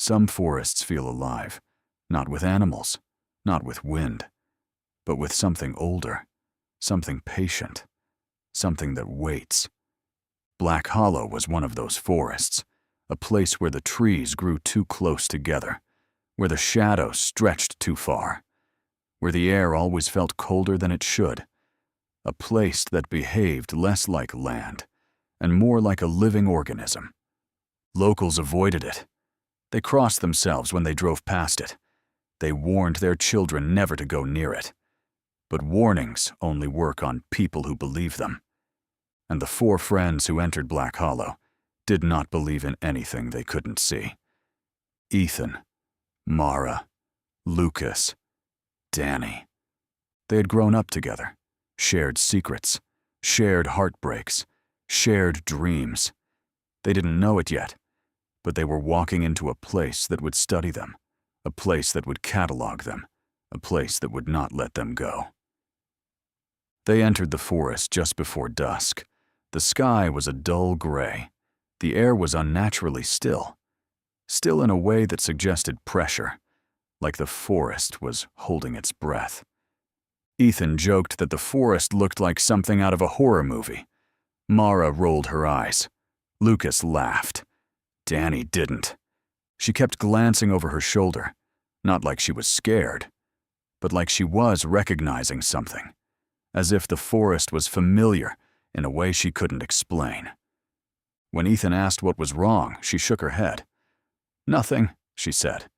Some forests feel alive, not with animals, not with wind, but with something older, something patient, something that waits. Black Hollow was one of those forests, a place where the trees grew too close together, where the shadows stretched too far, where the air always felt colder than it should, a place that behaved less like land and more like a living organism. Locals avoided it. They crossed themselves when they drove past it. They warned their children never to go near it. But warnings only work on people who believe them. And the 4 friends who entered Black Hollow did not believe in anything they couldn't see. Ethan, Mara, Lucas, Dani. They had grown up together, shared secrets, shared heartbreaks, shared dreams. They didn't know it yet, but they were walking into a place that would study them, a place that would catalog them, a place that would not let them go. They entered the forest just before dusk. The sky was a dull gray. The air was unnaturally still, still in a way that suggested pressure, like the forest was holding its breath. Ethan joked that the forest looked like something out of a horror movie. Mara rolled her eyes. Lucas laughed. Dani didn't. She kept glancing over her shoulder, not like she was scared, but like she was recognizing something, as if the forest was familiar in a way she couldn't explain. When Ethan asked what was wrong, she shook her head. "Nothing," she said,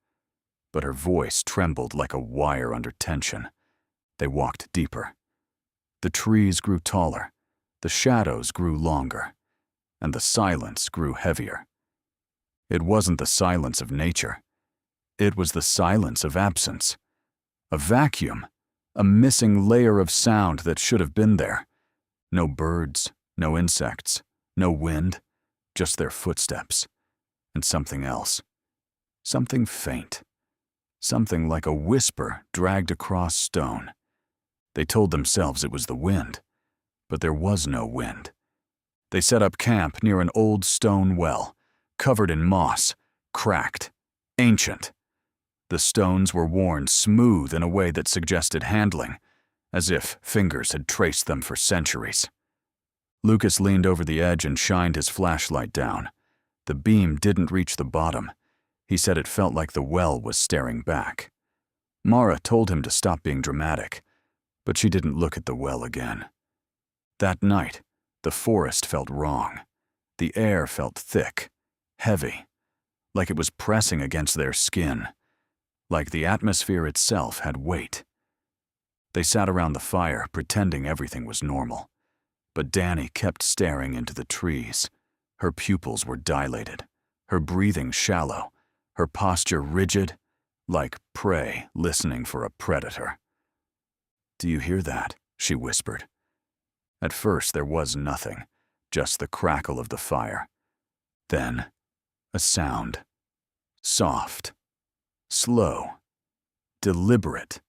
but her voice trembled like a wire under tension. They walked deeper. The trees grew taller, the shadows grew longer, and the silence grew heavier. It wasn't the silence of nature. It was the silence of absence. A vacuum, a missing layer of sound that should have been there. No birds, no insects, no wind, just their footsteps, and something else. Something faint. Something like a whisper dragged across stone. They told themselves it was the wind, but there was no wind. They set up camp near an old stone well, covered in moss, cracked, ancient. The stones were worn smooth in a way that suggested handling, as if fingers had traced them for centuries. Lucas leaned over the edge and shined his flashlight down. The beam didn't reach the bottom. He said it felt like the well was staring back. Mara told him to stop being dramatic, but she didn't look at the well again. That night, the forest felt wrong. The air felt thick, heavy, like it was pressing against their skin, like the atmosphere itself had weight. They sat around the fire, pretending everything was normal. But Dani kept staring into the trees. Her pupils were dilated, her breathing shallow, her posture rigid, like prey listening for a predator. "Do you hear that?" she whispered. At first there was nothing, just the crackle of the fire. Then, a sound. Soft, slow, deliberate.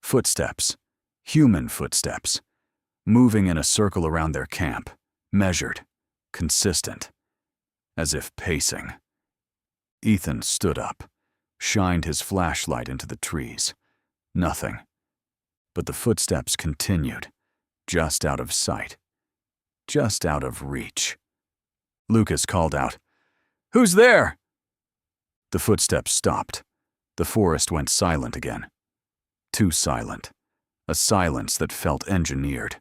Footsteps, human footsteps, moving in a circle around their camp, measured, consistent, as if pacing. Ethan stood up, shined his flashlight into the trees. Nothing. But the footsteps continued, just out of sight, just out of reach. Lucas called out, "Who's there?" The footsteps stopped. The forest went silent again. Too silent. A silence that felt engineered.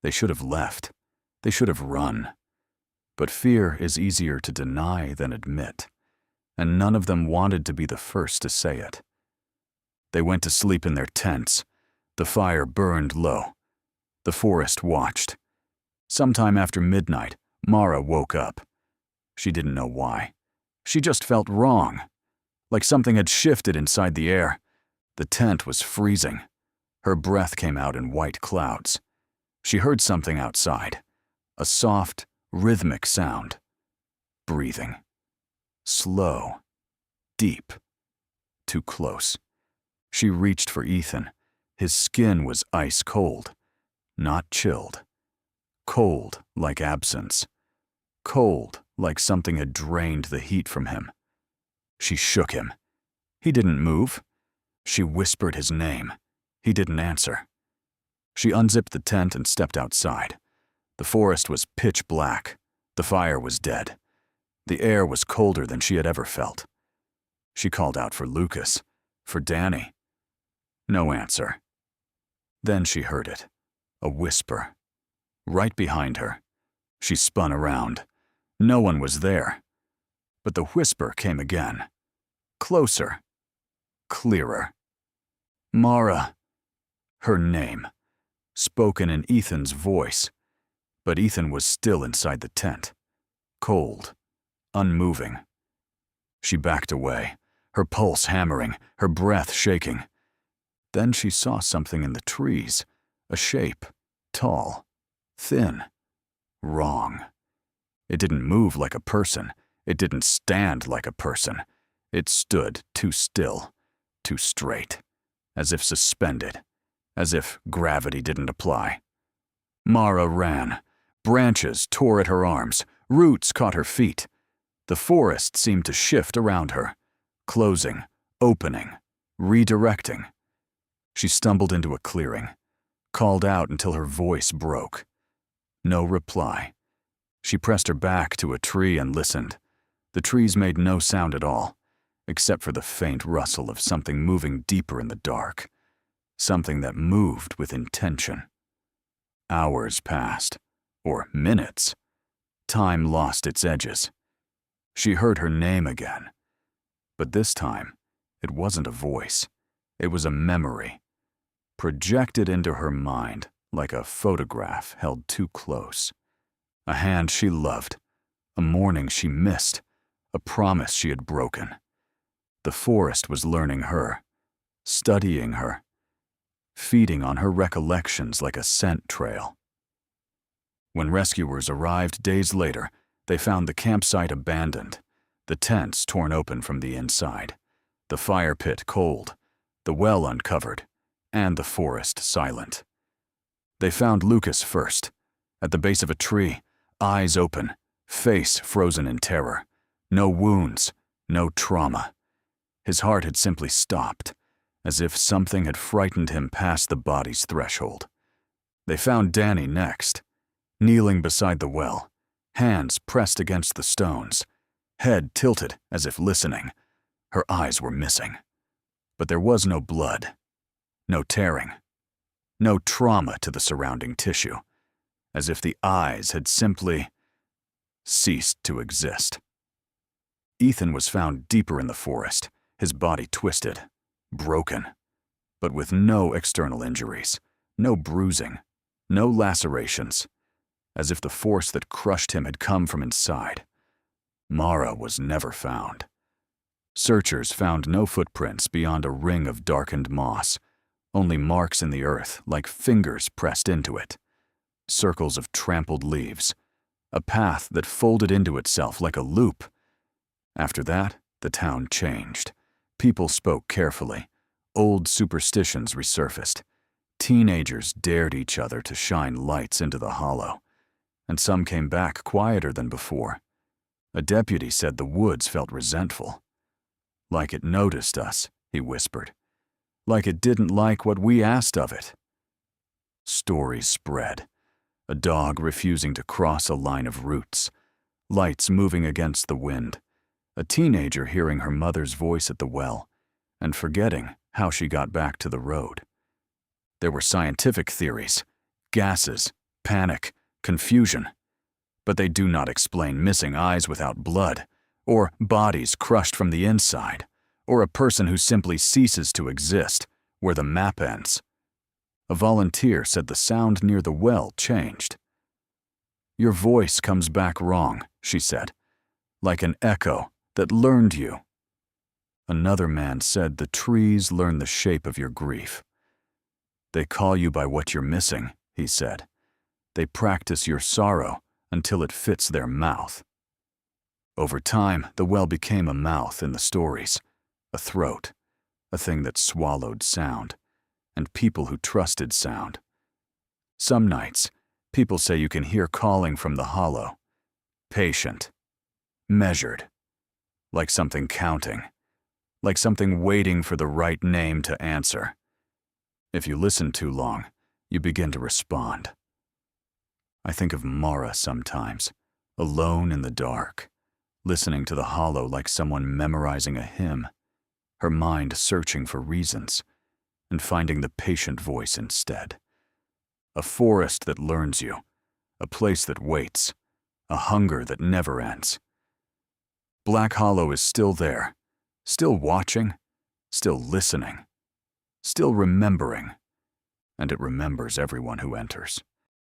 They should have left. They should have run. But fear is easier to deny than admit, and none of them wanted to be the first to say it. They went to sleep in their tents. The fire burned low. The forest watched. Sometime after midnight, Mara woke up. She didn't know why. She just felt wrong, like something had shifted inside the air. The tent was freezing. Her breath came out in white clouds. She heard something outside, a soft, rhythmic sound. Breathing. Slow. Deep. Too close. She reached for Ethan. His skin was ice cold, not chilled. Cold like absence. Cold like something had drained the heat from him. She shook him. He didn't move. She whispered his name. He didn't answer. She unzipped the tent and stepped outside. The forest was pitch black. The fire was dead. The air was colder than she had ever felt. She called out for Lucas, for Dani. No answer. Then she heard it, a whisper. Right behind her. She spun around. No one was there. But the whisper came again. Closer. Clearer. Mara. Her name. Spoken in Ethan's voice. But Ethan was still inside the tent. Cold. Unmoving. She backed away, her pulse hammering, her breath shaking. Then she saw something in the trees. A shape. Tall. Thin. Wrong. It didn't move like a person. It didn't stand like a person. It stood too still, too straight, as if suspended, as if gravity didn't apply. Mara ran. Branches tore at her arms. Roots caught her feet. The forest seemed to shift around her, closing, opening, redirecting. She stumbled into a clearing, called out until her voice broke. No reply. She pressed her back to a tree and listened. The trees made no sound at all, except for the faint rustle of something moving deeper in the dark, something that moved with intention. Hours passed, or minutes. Time lost its edges. She heard her name again. But this time, it wasn't a voice. It was a memory, projected into her mind like a photograph held too close. A hand she loved, a morning she missed, a promise she had broken. The forest was learning her, studying her, feeding on her recollections like a scent trail. When rescuers arrived days later, they found the campsite abandoned, the tents torn open from the inside, the fire pit cold, the well uncovered, and the forest silent. They found Lucas first, at the base of a tree, eyes open, face frozen in terror. No wounds, no trauma. His heart had simply stopped, as if something had frightened him past the body's threshold. They found Dani next, kneeling beside the well, hands pressed against the stones, head tilted as if listening. Her eyes were missing. But there was no blood, no tearing, no trauma to the surrounding tissue, as if the eyes had simply ceased to exist. Ethan was found deeper in the forest, his body twisted, broken, but with no external injuries, no bruising, no lacerations, as if the force that crushed him had come from inside. Mara was never found. Searchers found no footprints beyond a ring of darkened moss, only marks in the earth like fingers pressed into it, circles of trampled leaves, a path that folded into itself like a loop. After that, the town changed. People spoke carefully. Old superstitions resurfaced. Teenagers dared each other to shine lights into the hollow, and some came back quieter than before. A deputy said the woods felt resentful. Like it noticed us, he whispered. Like it didn't like what we asked of it. Stories spread. A dog refusing to cross a line of roots. Lights moving against the wind. A teenager hearing her mother's voice at the well and forgetting how she got back to the road. There were scientific theories, gases, panic, confusion. But they do not explain missing eyes without blood, or bodies crushed from the inside, or a person who simply ceases to exist where the map ends. A volunteer said the sound near the well changed. Your voice comes back wrong, she said, like an echo that learned you. Another man said the trees learn the shape of your grief. They call you by what you're missing, he said. They practice your sorrow until it fits their mouth. Over time, the well became a mouth in the stories, a throat, a thing that swallowed sound, and people who trusted sound. Some nights, people say you can hear calling from the hollow, patient, measured, like something counting, like something waiting for the right name to answer. If you listen too long, you begin to respond. I think of Mara sometimes, alone in the dark, listening to the hollow like someone memorizing a hymn, her mind searching for reasons, and finding the patient voice instead. A forest that learns you, a place that waits, a hunger that never ends. Black Hollow is still there, still watching, still listening, still remembering, and it remembers everyone who enters.